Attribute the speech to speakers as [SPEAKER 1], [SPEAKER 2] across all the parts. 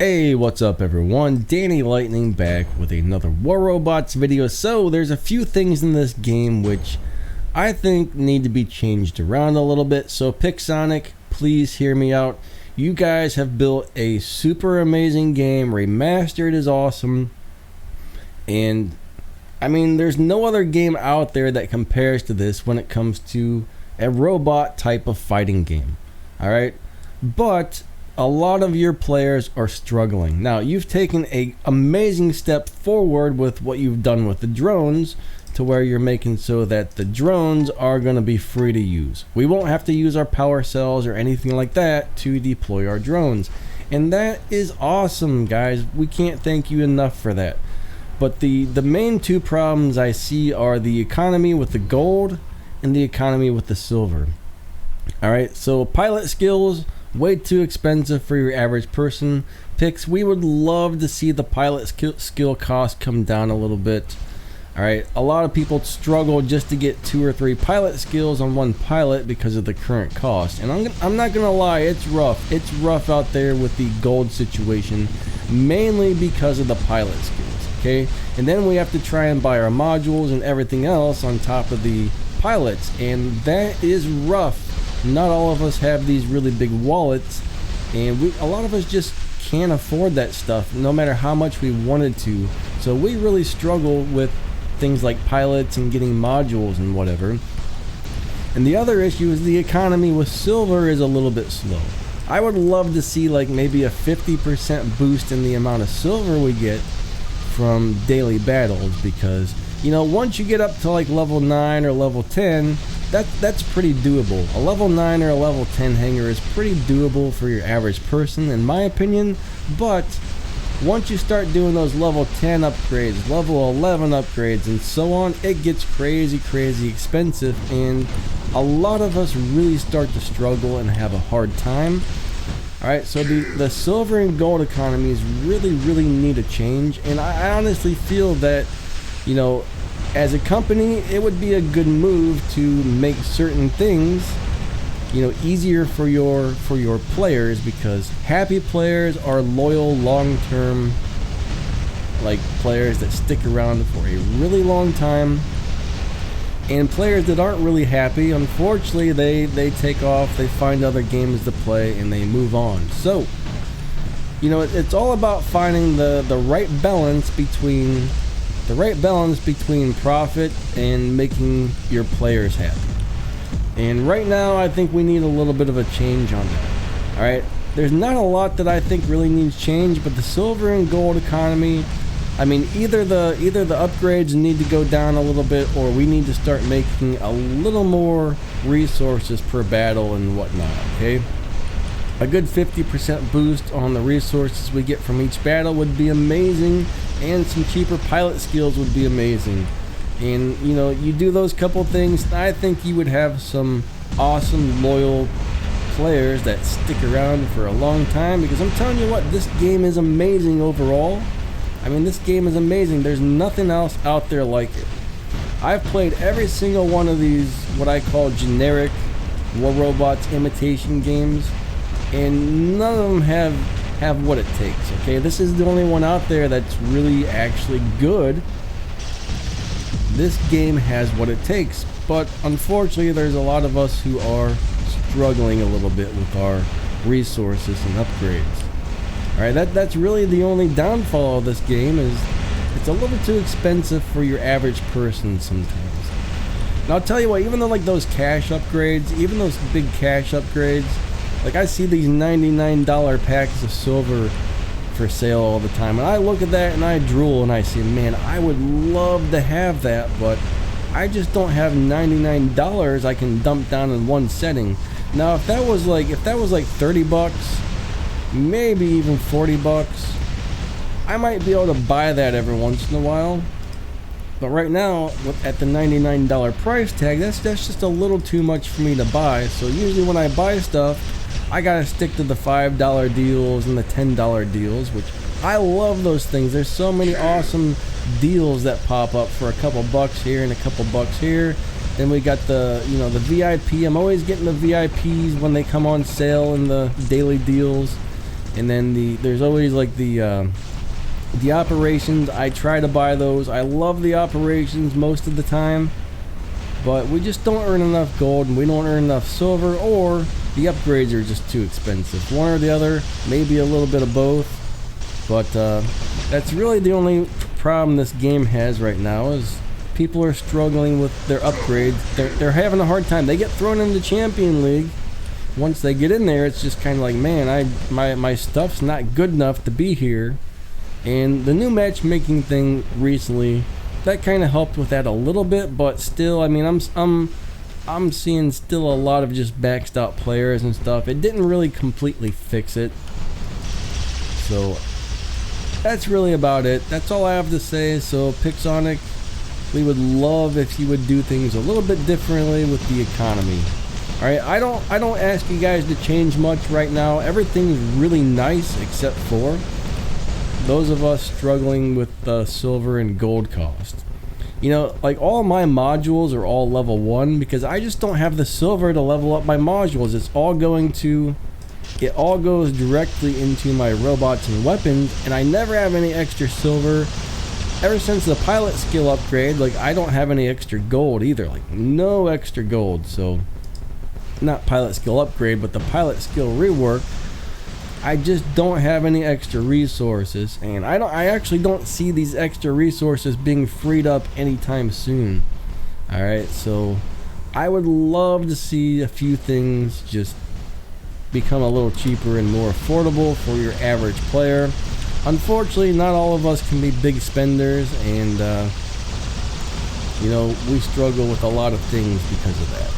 [SPEAKER 1] Hey, what's up everyone? Danny Lightning back with another War Robots video. So there's a few things in this game which I think need to be changed around a little bit. So Pixonic, please hear me out. You guys have built a super amazing game. Remastered is awesome. And I mean, there's no other game out there that compares to this when it comes to a robot type of fighting game. Alright? But a lot of your players are struggling. Now, you've taken an amazing step forward with what you've done with the drones, to where you're making so that the drones are going to be free to use. We won't have to use our power cells or anything like that to deploy our drones. And that is awesome, guys. We can't thank you enough for that. But the main two problems I see are the economy with the gold and the economy with the silver. Alright, so pilot skills, way too expensive for your average person. Pix, we would love to see the pilot skill cost come down a little bit. Alright, a lot of people struggle just to get 2 or 3 pilot skills on one pilot because of the current cost. And I'm not gonna lie, it's rough. It's rough out there with the gold situation, mainly because of the pilot skills, okay? And then we have to try and buy our modules and everything else on top of the pilots, and that is rough. Not all of us have these really big wallets, and a lot of us just can't afford that stuff no matter how much we wanted to. So we really struggle with things like pilots and getting modules and whatever. And the other issue is the economy with silver is a little bit slow. I would love to see like maybe a 50% boost in the amount of silver we get from daily battles, because you know, once you get up to like level 9 or level 10, that's pretty doable. A level 9 or a level 10 hangar is pretty doable for your average person, in my opinion. But once you start doing those level 10 upgrades, level 11 upgrades, and so on, it gets crazy expensive, and a lot of us really start to struggle and have a hard time. Alright, so the silver and gold economies really need a change, and I honestly feel that, you know, as a company, it would be a good move to make certain things, you know, easier for your players, because happy players are loyal, long-term, like players that stick around for a really long time. And players that aren't really happy, unfortunately, they take off, they find other games to play, and they move on. So, you know, it's all about finding the right balance between profit and making your players happy. And right now, I think we need a little bit of a change on that. Alright, there's not a lot that I think really needs change, but the silver and gold economy, I mean, either the upgrades need to go down a little bit, or we need to start making a little more resources per battle and whatnot, okay? A good 50% boost on the resources we get from each battle would be amazing, and some cheaper pilot skills would be amazing. And you know, you do those couple things, I think you would have some awesome loyal players that stick around for a long time, because I'm telling you what, this game is amazing overall. I mean, this game is amazing. There's nothing else out there like it. I've played every single one of these, what I call generic War Robots imitation games, and none of them have what it takes, okay? This is the only one out there that's really actually good. This game has what it takes, but unfortunately there's a lot of us who are struggling a little bit with our resources and upgrades. Alright, that's really the only downfall of this game, is it's a little too expensive for your average person sometimes. And I'll tell you what, even though like those cash upgrades, even those big cash upgrades, like I see these $99 packs of silver for sale all the time, and I look at that and I drool and I say, man, I would love to have that, but I just don't have $99 I can dump down in one setting. Now if that was like 30 bucks, maybe even 40 bucks, I might be able to buy that every once in a while. But right now, at the $99 price tag, that's just a little too much for me to buy. So usually when I buy stuff, I gotta stick to the $5 deals and the $10 deals, which I love those things. There's so many awesome deals that pop up for a couple bucks here and a couple bucks here. Then we got the, you know, the VIP. I'm always getting the VIPs when they come on sale in the daily deals. And then there's always like the operations. I try to buy those. I love the operations most of the time, but we just don't earn enough gold, and we don't earn enough silver, or the upgrades are just too expensive. One or the other, maybe a little bit of both. But that's really the only problem this game has right now, is people are struggling with their upgrades. They're having a hard time. They get thrown into Champion League. Once they get in there, it's just kind of like, man, my stuff's not good enough to be here. And the new matchmaking thing recently, that kind of helped with that a little bit, but still, I mean, I'm seeing still a lot of just maxed out players and stuff. It didn't really completely fix it. So that's really about it. That's all I have to say. So Pixonic, we would love if you would do things a little bit differently with the economy. All right, I don't ask you guys to change much right now. Everything's really nice except for those of us struggling with the silver and gold cost. You know, like all my modules are all level 1 because I just don't have the silver to level up my modules. It all goes directly into my robots and weapons, and I never have any extra silver. Ever since the pilot skill upgrade, like, I don't have any extra gold either, like no extra gold. So not pilot skill upgrade, but the pilot skill rework, I just don't have any extra resources, and I actually don't see these extra resources being freed up anytime soon. All right, so I would love to see a few things just become a little cheaper and more affordable for your average player. Unfortunately, not all of us can be big spenders, and you know, we struggle with a lot of things because of that.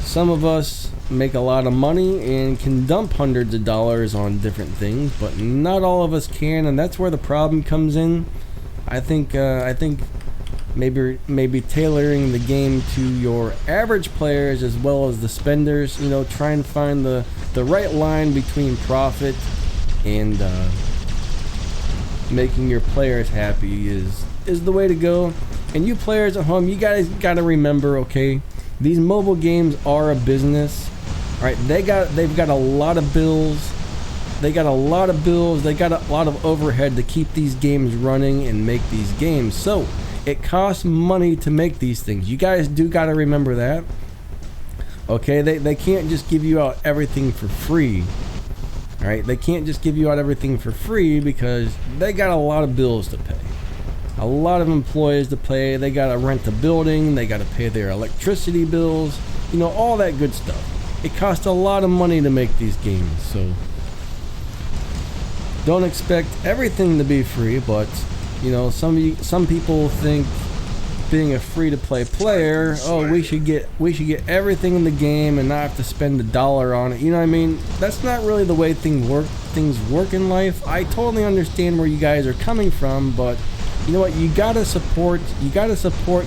[SPEAKER 1] Some of us make a lot of money and can dump hundreds of dollars on different things, but not all of us can, and that's where the problem comes in. I think maybe tailoring the game to your average players as well as the spenders. You know, trying to find the right line between profit and making your players happy is the way to go. And you players at home, you guys got to remember, okay, these mobile games are a business. All right, they've got a lot of bills. They got a lot of overhead to keep these games running and make these games. So it costs money to make these things. You guys do got to remember that. Okay, they can't just give you out everything for free. All right, they can't just give you out everything for free because they got a lot of bills to pay. A lot of employees to pay. They got to rent a building. They got to pay their electricity bills. You know, all that good stuff. It costs a lot of money to make these games. So don't expect everything to be free, but you know, some people think being a free-to-play player, oh, we should get everything in the game and not have to spend $1 on it. You know what I mean? That's not really the way things work in life. I totally understand where you guys are coming from, but you know what? You gotta support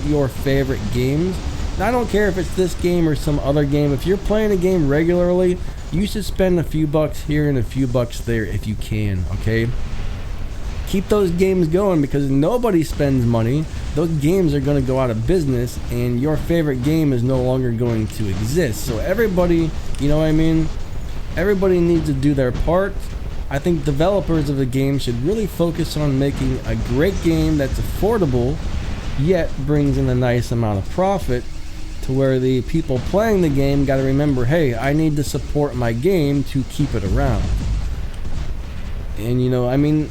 [SPEAKER 1] your favorite games. And I don't care if it's this game or some other game. If you're playing a game regularly, you should spend a few bucks here and a few bucks there if you can, okay? Keep those games going because nobody spends money. Those games are going to go out of business and your favorite game is no longer going to exist. So everybody, you know what I mean? Everybody needs to do their part. I think developers of the game should really focus on making a great game that's affordable yet brings in a nice amount of profit, to where the people playing the game got to remember, hey, I need to support my game to keep it around. And you know, I mean,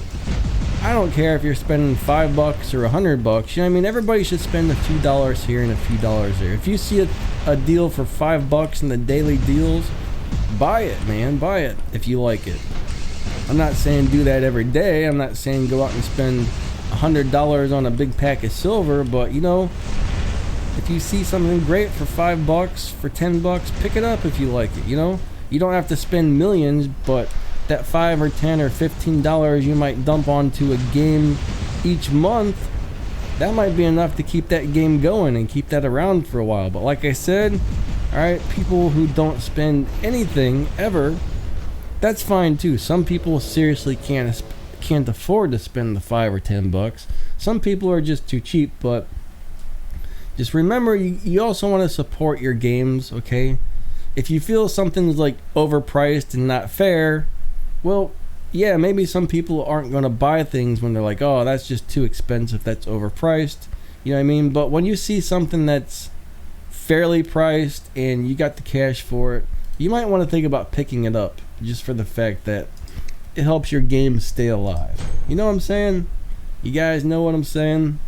[SPEAKER 1] I don't care if you're spending $5 or $100. You know what I mean? Everybody should spend a few dollars here and a few dollars there. If you see a deal for $5 in the daily deals, buy it, man. Buy it if you like it. I'm not saying do that every day. I'm not saying go out and spend $100 on a big pack of silver, but you know, if you see something great for $5, for $10, pick it up if you like it. You know, you don't have to spend millions, but that $5 or $10 or $15 you might dump onto a game each month, that might be enough to keep that game going and keep that around for a while. But like I said, all right, people who don't spend anything ever, that's fine too. Some people seriously can't afford to spend the $5 or $10. Some people are just too cheap, but just remember, you also want to support your games, okay? If you feel something's like overpriced and not fair, Well, yeah, maybe some people aren't going to buy things when they're like, oh, that's just too expensive, that's overpriced. You know what I mean? But when you see something that's fairly priced and you got the cash for it, you might want to think about picking it up just for the fact that it helps your game stay alive. You know what I'm saying? You guys know what I'm saying?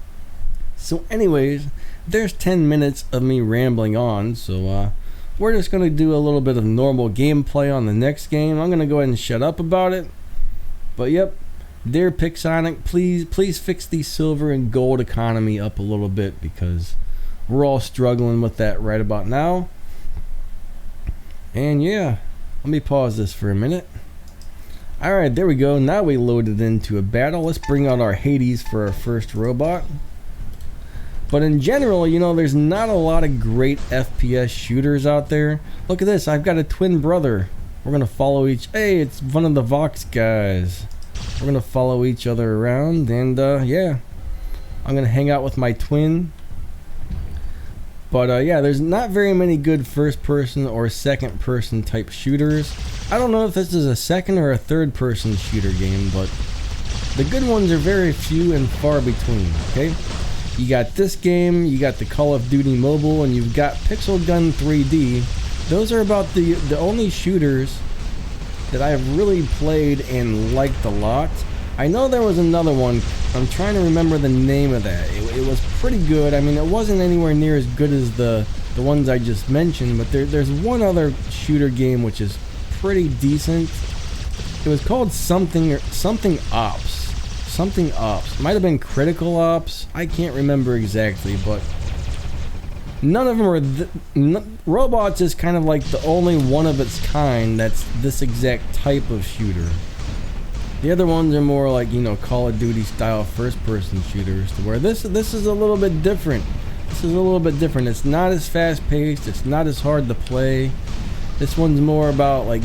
[SPEAKER 1] So anyways, there's 10 minutes of me rambling on, so we're just going to do a little bit of normal gameplay on the next game. I'm going to go ahead and shut up about it. But yep, dear Pixonic, please fix the silver and gold economy up a little bit, because we're all struggling with that right about now. And yeah, let me pause this for a minute. Alright, there we go. Now we loaded into a battle. Let's bring out our Hades for our first robot. But in general, you know, there's not a lot of great FPS shooters out there. Look at this, I've got a twin brother. We're gonna follow hey, it's one of the Vox guys. We're gonna follow each other around, and yeah, I'm gonna hang out with my twin. But yeah, there's not very many good first person or second person type shooters. I don't know if this is a second or a third person shooter game, but the good ones are very few and far between, okay? You got this game, you got the Call of Duty Mobile, and you've got Pixel Gun 3D. Those are about the only shooters that I've really played and liked a lot. I know there was another one. I'm trying to remember the name of that. It was pretty good. I mean, it wasn't anywhere near as good as the ones I just mentioned, but there's one other shooter game which is pretty decent. It was called something Ops. Something Ops. Might have been Critical Ops. I can't remember exactly, but none of them are... Robots is kind of like the only one of its kind that's this exact type of shooter. The other ones are more like, you know, Call of Duty style first-person shooters, to where this is a little bit different. This is a little bit different. It's not as fast-paced. It's not as hard to play. This one's more about like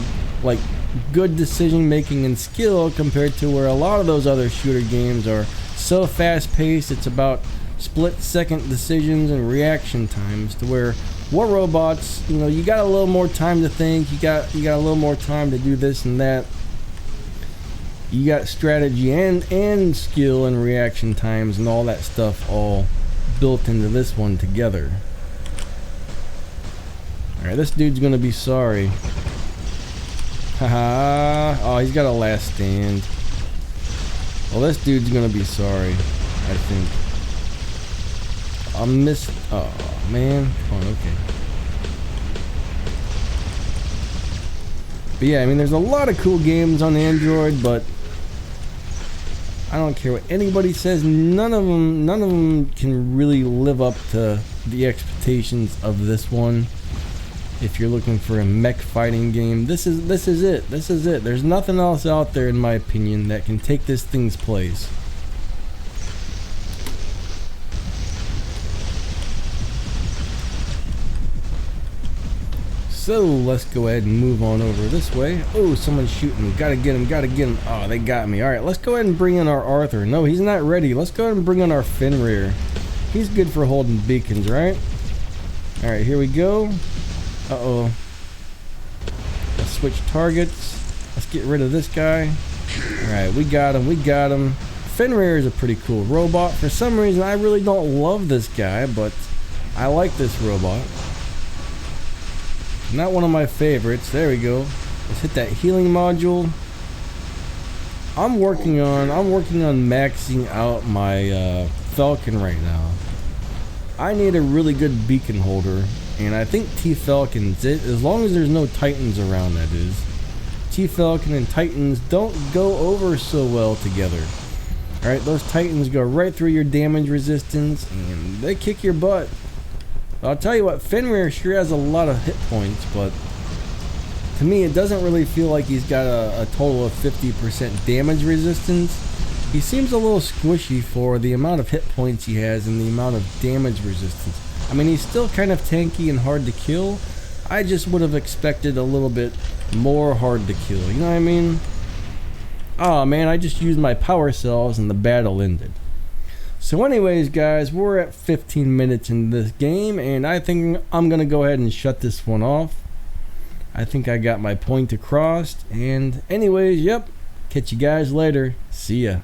[SPEAKER 1] good decision-making and skill, compared to where a lot of those other shooter games are so fast-paced. It's about split-second decisions and reaction times, to where War Robots, you know, you got a little more time to think. You got a little more time to do this and that. You got strategy and skill and reaction times and all that stuff all built into this one together. Alright, this dude's gonna be sorry. Haha. Oh, he's got a last stand. Well, this dude's gonna be sorry, I think. I missed. Oh, man. Oh, okay. But yeah, I mean, there's a lot of cool games on Android, but I don't care what anybody says. None of them can really live up to the expectations of this one. If you're looking for a mech fighting game, this is it. This is it. There's nothing else out there, in my opinion, that can take this thing's place. So let's go ahead and move on over this way. Oh, someone's shooting me. Gotta get him, gotta get him. Oh, they got me. Alright, let's go ahead and bring in our Arthur. No, he's not ready. Let's go ahead and bring in our Fenrir. He's good for holding beacons, right? Alright, here we go. Uh-oh. Let's switch targets. Let's get rid of this guy. Alright, we got him, we got him. Fenrir is a pretty cool robot. For some reason, I really don't love this guy, but I like this robot. Not one of my favorites. There we go. Let's hit that healing module. I'm working on maxing out my Falcon right now. I need a really good beacon holder, and I think T-Falcon's it, as long as there's no Titans around, that is. T-Falcon and Titans don't go over so well together. Alright, those Titans go right through your damage resistance, and they kick your butt. I'll tell you what, Fenrir sure has a lot of hit points, but to me it doesn't really feel like he's got a total of 50% damage resistance. He seems a little squishy for the amount of hit points he has and the amount of damage resistance. I mean, he's still kind of tanky and hard to kill. I just would have expected a little bit more hard to kill, you know what I mean? Oh man, I just used my power cells and the battle ended. So anyways, guys, we're at 15 minutes in this game, and I think I'm going to go ahead and shut this one off. I think I got my point across. And anyways, yep. Catch you guys later. See ya.